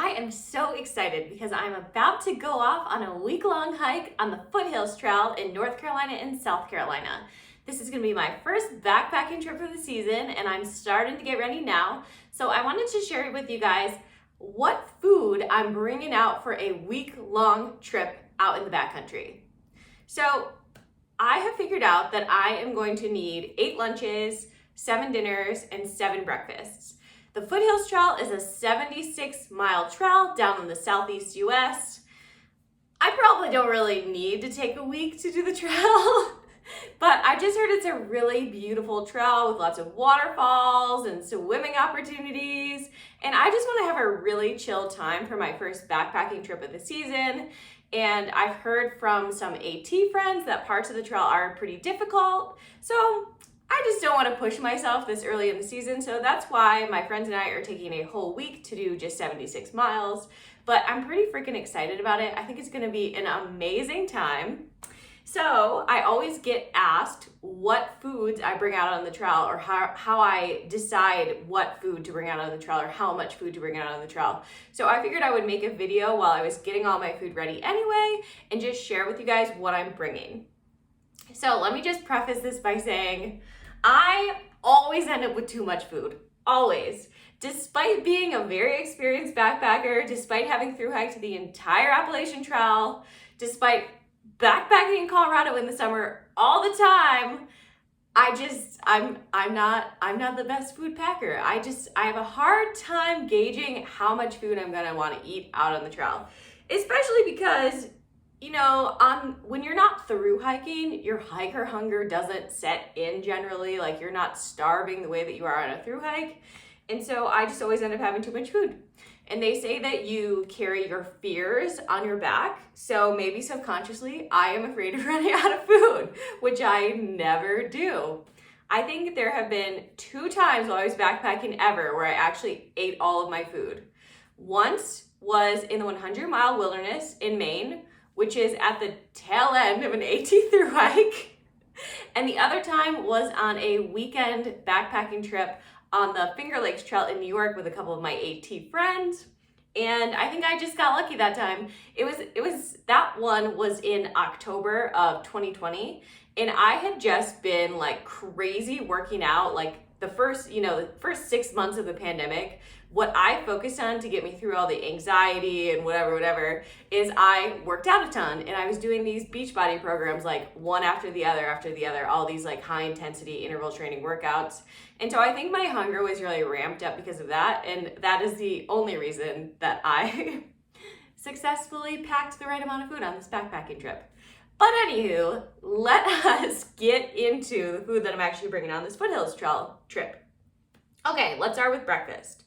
I am so excited because I'm about to go off on a week-long hike on the Foothills Trail in North Carolina and South Carolina. This is going to be my first backpacking trip for the season, and I'm starting to get ready now. So I wanted to share with you guys what food I'm bringing out for a week-long trip out in the backcountry. So I have figured out that I am going to need 8 lunches, 7 dinners, and 7 breakfasts. The Foothills Trail is a 76-mile trail down in the southeast US. I probably don't really need to take a week to do the trail, but I just heard it's a really beautiful trail with lots of waterfalls and swimming opportunities, and I just want to have a really chill time for my first backpacking trip of the season. And I've heard from some AT friends that parts of the trail are pretty difficult, so I just don't want to push myself this early in the season, so that's why my friends and I are taking a whole week to do just 76 miles, but I'm pretty freaking excited about it. I think it's going to be an amazing time. So I always get asked what foods I bring out on the trail, or how I decide what food to bring out on the trail, or how much food to bring out on the trail. So I figured I would make a video while I was getting all my food ready anyway, and just share with you guys what I'm bringing. So let me just preface this by saying, I always end up with too much food, always. Despite being a very experienced backpacker, despite having thru-hiked the entire Appalachian Trail, despite backpacking in Colorado in the summer all the time, I'm not the best food packer. I have a hard time gauging how much food I'm gonna want to eat out on the trail, especially because, you know, when you're not through hiking, your hiker hunger doesn't set in generally. Like, you're not starving the way that you are on a through hike. And so I just always end up having too much food. And they say that you carry your fears on your back. So maybe subconsciously, I am afraid of running out of food, which I never do. I think there have been 2 times while I was backpacking ever where I actually ate all of my food. Once was in the 100-mile wilderness in Maine, which is at the tail end of an AT thru hike. And the other time was on a weekend backpacking trip on the Finger Lakes Trail in New York with a couple of my AT friends. And I think I just got lucky that time. That one was in October of 2020. And I had just been like crazy working out, like the first 6 months of the pandemic. What I focused on to get me through all the anxiety and whatever, is I worked out a ton, and I was doing these Beachbody programs, like one after the other, all these like high intensity interval training workouts. And so I think my hunger was really ramped up because of that. And that is the only reason that I successfully packed the right amount of food on this backpacking trip. But anywho, let us get into the food that I'm actually bringing on this Foothills Trail trip. Okay, let's start with breakfast.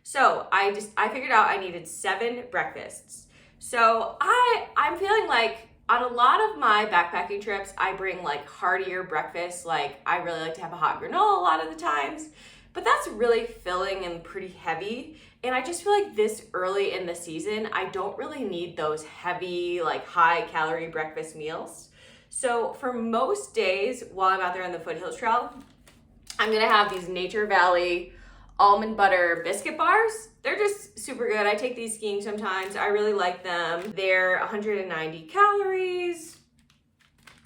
So I figured out I needed 7 breakfasts. So I'm feeling like on a lot of my backpacking trips, I bring like heartier breakfasts. Like, I really like to have a hot granola a lot of the times, but that's really filling and pretty heavy. And I just feel like this early in the season, I don't really need those heavy, like high calorie breakfast meals. So for most days while I'm out there on the Foothills Trail, I'm gonna have these Nature Valley almond butter biscuit bars. They're just super good. I take these skiing sometimes. I really like them. They're 190 calories.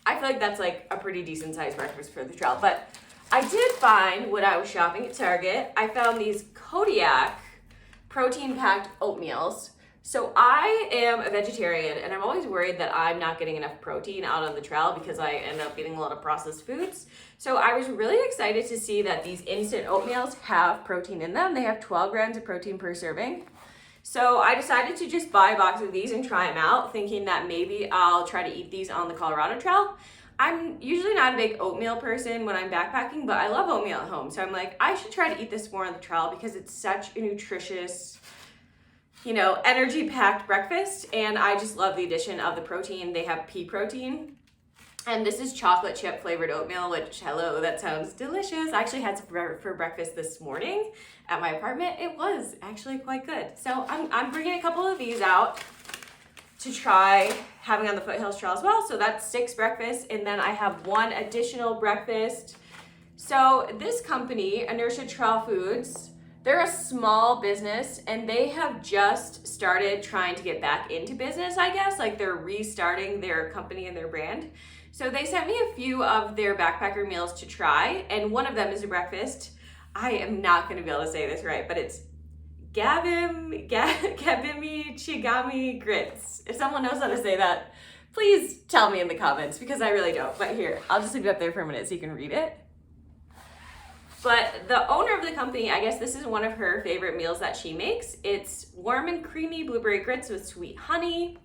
I feel like that's like a pretty decent sized breakfast for the trail. But I did find, when I was shopping at Target, I found these Kodiak protein packed oatmeals. So I am a vegetarian, and I'm always worried that I'm not getting enough protein out on the trail because I end up getting a lot of processed foods. So I was really excited to see that these instant oatmeals have protein in them. They have 12 grams of protein per serving. So I decided to just buy a box of these and try them out, thinking that maybe I'll try to eat these on the Colorado Trail. I'm usually not a big oatmeal person when I'm backpacking, but I love oatmeal at home. So I'm like, I should try to eat this more on the trail because it's such a nutritious, energy-packed breakfast, and I just love the addition of the protein. They have pea protein, and this is chocolate chip flavored oatmeal, which, hello, that sounds delicious. I actually had some for breakfast this morning at my apartment. It was actually quite good. So I'm bringing a couple of these out to try having on the Foothills Trail as well. So that's 6 breakfasts, and then I have 1 additional breakfast. So this company, Inertia Trail Foods, they're a small business, and they have just started trying to get back into business, I guess. Like they're restarting their company and their brand. So they sent me a few of their backpacker meals to try, and one of them is a breakfast. I am not going to be able to say this right, but it's Gabimi Chigami grits. If someone knows how to say that, please tell me in the comments because I really don't. But here, I'll just leave it up there for a minute so you can read it. But the owner of the company, I guess this is one of her favorite meals that she makes. It's warm and creamy blueberry grits with sweet honey.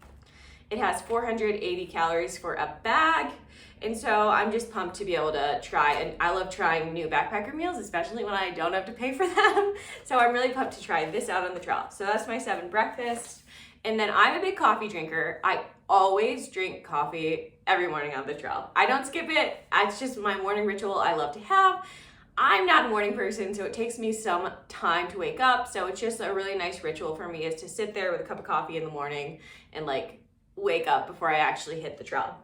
It has 480 calories for a bag. And so I'm just pumped to be able to try, and I love trying new backpacker meals, especially when I don't have to pay for them. So I'm really pumped to try this out on the trail. So that's my 7 breakfast. And then I'm a big coffee drinker. I always drink coffee every morning on the trail. I don't skip it. It's just my morning ritual I love to have. I'm not a morning person, so it takes me some time to wake up. So it's just a really nice ritual for me is to sit there with a cup of coffee in the morning and like wake up before I actually hit the trail.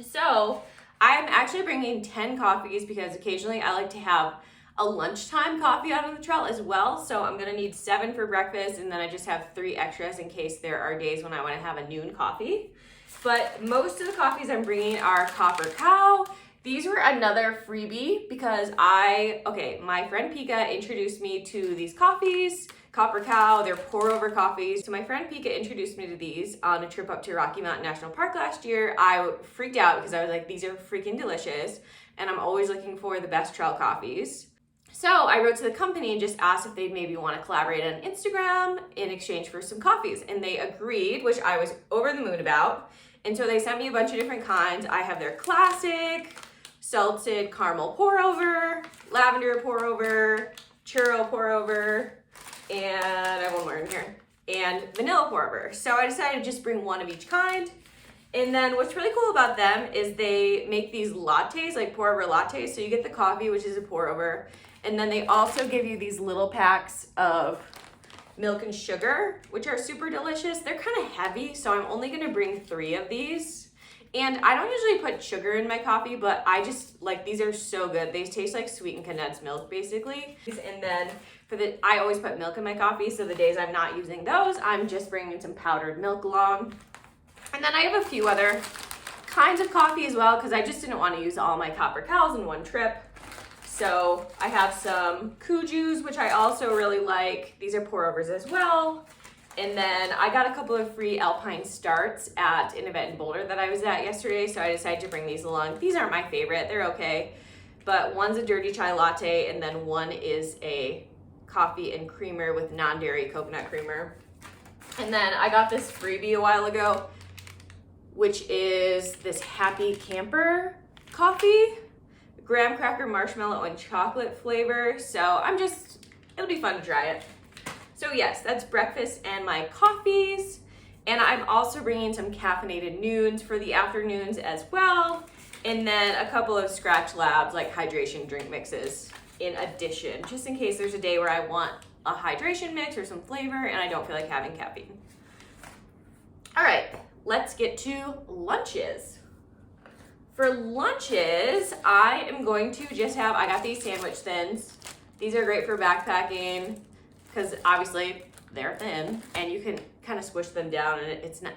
So I'm actually bringing 10 coffees because occasionally I like to have a lunchtime coffee out on the trail as well. So I'm gonna need 7 for breakfast, and then I just have 3 extras in case there are days when I wanna have a noon coffee. But most of the coffees I'm bringing are Copper Cow. These were another freebie because my friend Pika introduced me to these coffees. Copper Cow, they're pour over coffees. So my friend Pika introduced me to these on a trip up to Rocky Mountain National Park last year. I freaked out because I was like, these are freaking delicious. And I'm always looking for the best trail coffees. So I wrote to the company and just asked if they'd maybe want to collaborate on Instagram in exchange for some coffees. And they agreed, which I was over the moon about. And so they sent me a bunch of different kinds. I have their classic, salted caramel pour over, lavender pour over, churro pour over, and I have one more in here, and vanilla pour over. So I decided to just bring one of each kind. And then what's really cool about them is they make these lattes, like pour over lattes. So you get the coffee, which is a pour over, and then they also give you these little packs of milk and sugar, which are super delicious. They're kind of heavy, so I'm only gonna bring 3 of these. And I don't usually put sugar in my coffee, but I just like, these are so good. They taste like sweetened condensed milk basically. And then I always put milk in my coffee, so the days I'm not using those, I'm just bringing some powdered milk along. And then I have a few other kinds of coffee as well because I just didn't want to use all my Copper Cows in one trip. So I have some Kujus, which I also really like. These are pour overs as well. And then I got a couple of free Alpine starts at an event in Boulder that I was at yesterday, so I decided to bring these along. These aren't my favorite, they're okay, but one's a dirty chai latte, and then one is a coffee and creamer with non-dairy coconut creamer. And then I got this freebie a while ago, which is this Happy Camper coffee, graham cracker, marshmallow, and chocolate flavor. So it'll be fun to try it. So yes, that's breakfast and my coffees. And I'm also bringing some caffeinated noons for the afternoons as well. And then a couple of Scratch Labs, like hydration drink mixes in addition, just in case there's a day where I want a hydration mix or some flavor and I don't feel like having caffeine. All right, let's get to lunches. For lunches, I am going to just I got these sandwich thins. These are great for backpacking, because obviously they're thin and you can kind of squish them down, and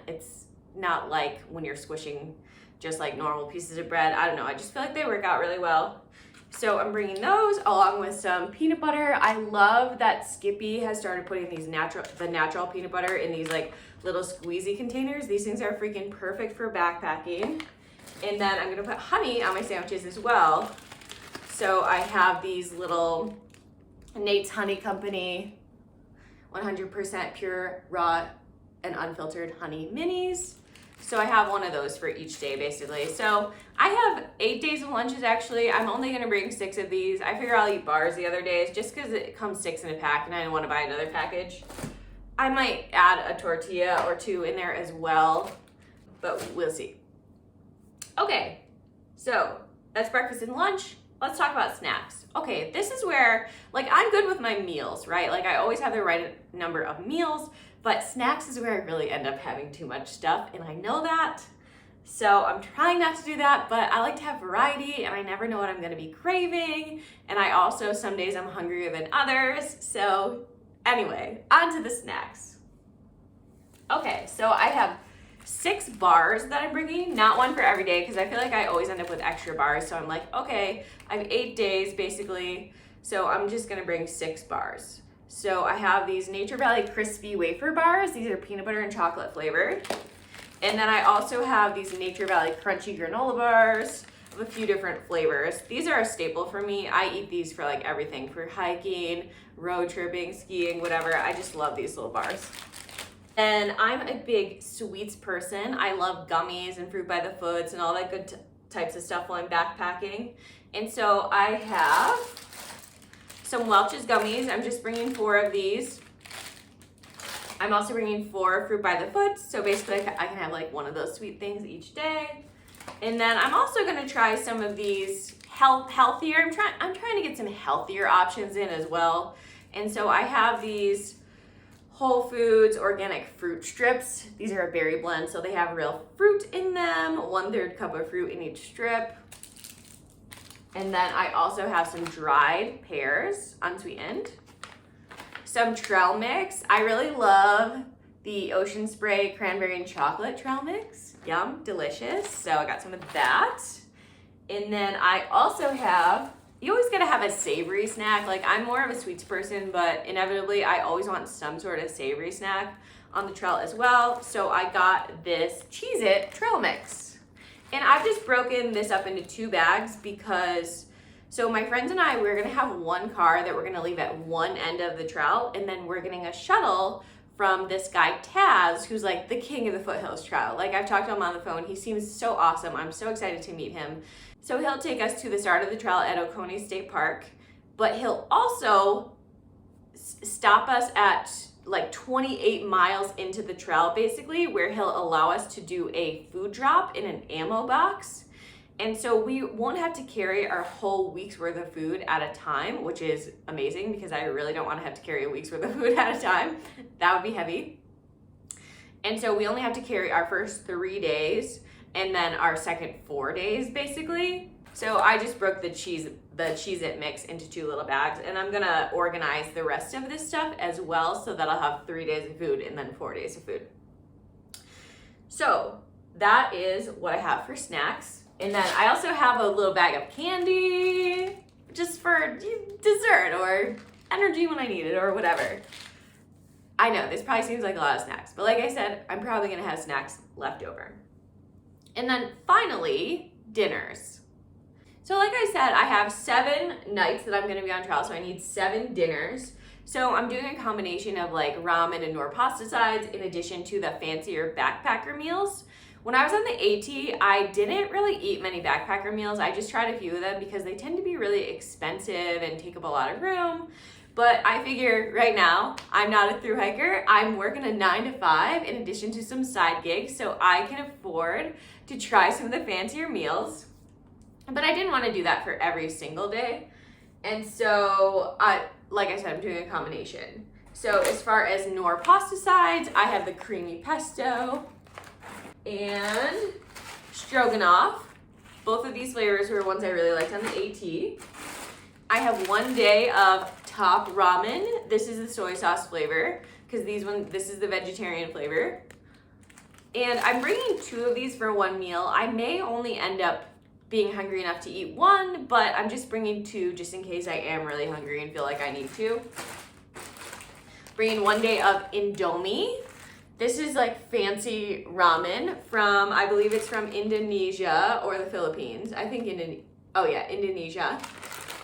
it's not like when you're squishing just like normal pieces of bread. I don't know, I just feel like they work out really well. So I'm bringing those along with some peanut butter. I love that Skippy has started putting the natural peanut butter in these like little squeezy containers. These things are freaking perfect for backpacking. And then I'm gonna put honey on my sandwiches as well. So I have these little Nate's Honey Company 100% pure, raw, and unfiltered honey minis. So I have one of those for each day basically. So I have 8 days of lunches actually. I'm only gonna bring 6 of these. I figure I'll eat bars the other days just because it comes 6 in a pack and I don't want to buy another package. I might add a tortilla or 2 in there as well, but we'll see. Okay, so that's breakfast and lunch. Let's talk about snacks. Okay, this is where, like, I'm good with my meals, right? Like, I always have the right number of meals, but snacks is where I really end up having too much stuff, and I know that. So I'm trying not to do that, but I like to have variety, and I never know what I'm gonna be craving, and I also, some days I'm hungrier than others. So anyway, on to the snacks. Okay, so I have 6 bars that I'm bringing, not one for every day because I feel like I always end up with extra bars. So I'm like, okay, I have 8 days basically, so I'm just gonna bring 6 bars. So I have these Nature Valley crispy wafer bars. These are peanut butter and chocolate flavored. And then I also have these Nature Valley crunchy granola bars of a few different flavors. These are a staple for me. I eat these for like everything, for hiking, road tripping, skiing, whatever. I just love these little bars. And I'm a big sweets person. I love gummies and fruit by the foots and all that good types of stuff while I'm backpacking. And so I have some Welch's gummies. I'm just bringing 4 of these. I'm also bringing 4 fruit by the foot, so basically I can have like one of those sweet things each day. And then I'm also gonna try some of these healthier. I'm trying to get some healthier options in as well. And so I have these Whole Foods organic fruit strips. These are a berry blend, so they have real fruit in them. 1/3 cup of fruit in each strip. And then I also have some dried pears, unsweetened. Some trail mix. I really love the Ocean Spray cranberry and chocolate trail mix. Yum, delicious. So I got some of that. And then I also have, you always gotta have a savory snack. Like I'm more of a sweets person, but inevitably I always want some sort of savory snack on the trail as well. So I got this Cheez-It trail mix. And I've just broken this up into 2 bags because so my friends and I, we're gonna have one car that we're gonna leave at one end of the trail, and then we're getting a shuttle from this guy Taz, who's like the king of the Foothills Trail. Like I've talked to him on the phone. He seems so awesome. I'm so excited to meet him. So he'll take us to the start of the trail at Oconee State Park, but he'll also stop us at like 28 miles into the trail basically, where he'll allow us to do a food drop in an ammo box. And so we won't have to carry our whole week's worth of food at a time, which is amazing because I really don't want to have to carry a week's worth of food at a time. That would be heavy. And so we only have to carry our first 3 days and then our second 4 days basically. So I just broke the Cheez-It mix into 2 little bags, and I'm gonna organize the rest of this stuff as well so that I'll have 3 days of food and then 4 days of food. So that is what I have for snacks. And then I also have a little bag of candy just for dessert or energy when I need it or whatever. I know this probably seems like a lot of snacks, but like I said, I'm probably gonna have snacks left over. And then finally, dinners. So like I said, I have 7 nights that I'm gonna be on trail, so I need 7 dinners. So I'm doing a combination of like ramen and nor pasta sides in addition to the fancier backpacker meals. When I was on the AT, I didn't really eat many backpacker meals. I just tried a few of them because they tend to be really expensive and take up a lot of room. But I figure right now, I'm not a thru hiker. I'm working a 9 to 5 in addition to some side gigs, so I can afford to try some of the fancier meals. But I didn't want to do that for every single day. And so, like I said, I'm doing a combination. So as far as nor pasta sides, I have the creamy pesto and stroganoff. Both of these flavors were ones I really liked on the AT. I have 1 day of top ramen. This is the soy sauce flavor because this is the vegetarian flavor. And I'm bringing 2 of these for 1 meal. I may only end up being hungry enough to eat 1, but I'm just bringing 2 just in case I am really hungry and feel like I need to. Bringing 1 day of Indomie. This is like fancy ramen from, I believe it's from Indonesia or the Philippines. I think Indonesia.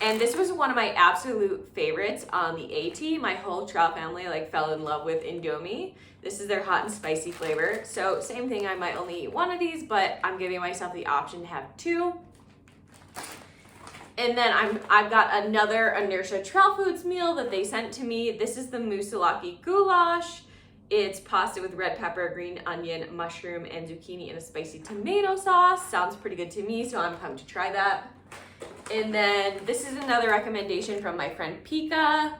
And this was one of my absolute favorites on the AT. My whole trail family like fell in love with Indomie. This is their hot and spicy flavor. So same thing, I might only eat 1 of these, but I'm giving myself the option to have 2. And then I've got another Inertia Trail Foods meal that they sent to me. This is the musalaki goulash. It's pasta with red pepper, green onion, mushroom, and zucchini in a spicy tomato sauce. Sounds pretty good to me, so I'm pumped to try that. And then this is another recommendation from my friend Pika.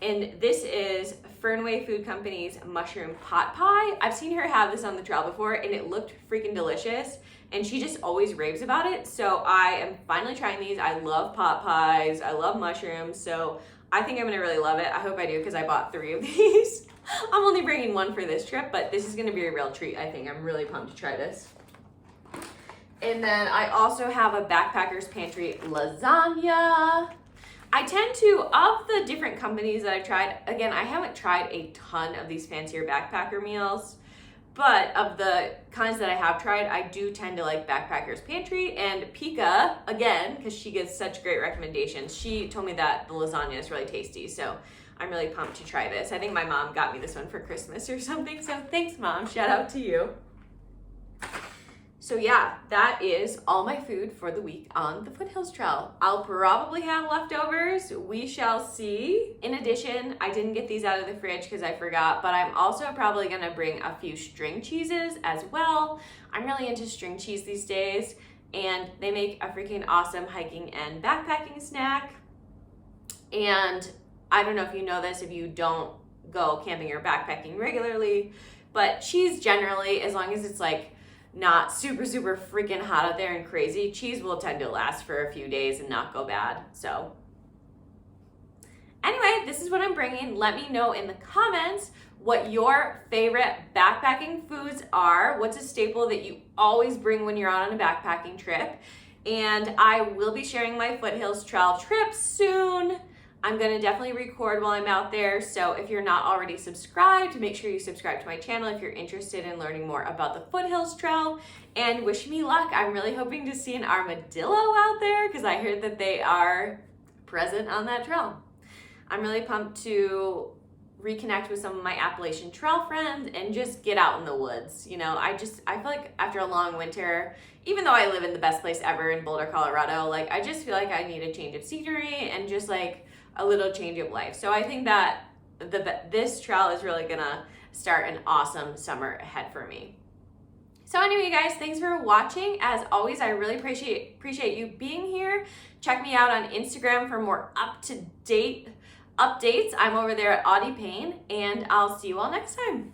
And this is Fernway Food Company's mushroom pot pie. I've seen her have this on the trail before and it looked freaking delicious. And she just always raves about it. So I am finally trying these. I love pot pies. I love mushrooms. So I think I'm gonna really love it. I hope I do because I bought 3 of these. I'm only bringing one for this trip, but this is gonna be a real treat, I think. I'm really pumped to try this. And then I also have a Backpacker's Pantry lasagna. I tend to, of the different companies that I've tried, again, I haven't tried a ton of these fancier backpacker meals, but of the kinds that I have tried, I do tend to like Backpacker's Pantry. And Pika, again, because she gives such great recommendations, she told me that the lasagna is really tasty. So I'm really pumped to try this. I think my mom got me this one for Christmas or something. So thanks, Mom. Shout out to you. So yeah, that is all my food for the week on the Foothills Trail. I'll probably have leftovers. We shall see. In addition, I didn't get these out of the fridge because I forgot, but I'm also probably gonna bring a few string cheeses as well. I'm really into string cheese these days, and they make a freaking awesome hiking and backpacking snack. And I don't know if you know this, if you don't go camping or backpacking regularly, but cheese generally, as long as it's like not super freaking hot out there and crazy, cheese will tend to last for a few days and not go bad. So anyway, this is what I'm bringing. Let me know in the comments what your favorite backpacking foods are. What's a staple that you always bring when you're out on a backpacking trip? And I will be sharing my Foothills Trail trip soon. I'm gonna definitely record while I'm out there, so if you're not already subscribed, make sure you subscribe to my channel if you're interested in learning more about the Foothills Trail, and wish me luck. I'm really hoping to see an armadillo out there because I heard that they are present on that trail. I'm really pumped to reconnect with some of my Appalachian Trail friends and just get out in the woods. You know, I feel like after a long winter, even though I live in the best place ever in Boulder, Colorado, like I just feel like I need a change of scenery and just like a little change of life. So I think that this trail is really gonna start an awesome summer ahead for me. So anyway, guys, thanks for watching. As always, I really appreciate you being here. Check me out on Instagram for more up-to-date updates. I'm over there at Audie Payne, and I'll see you all next time.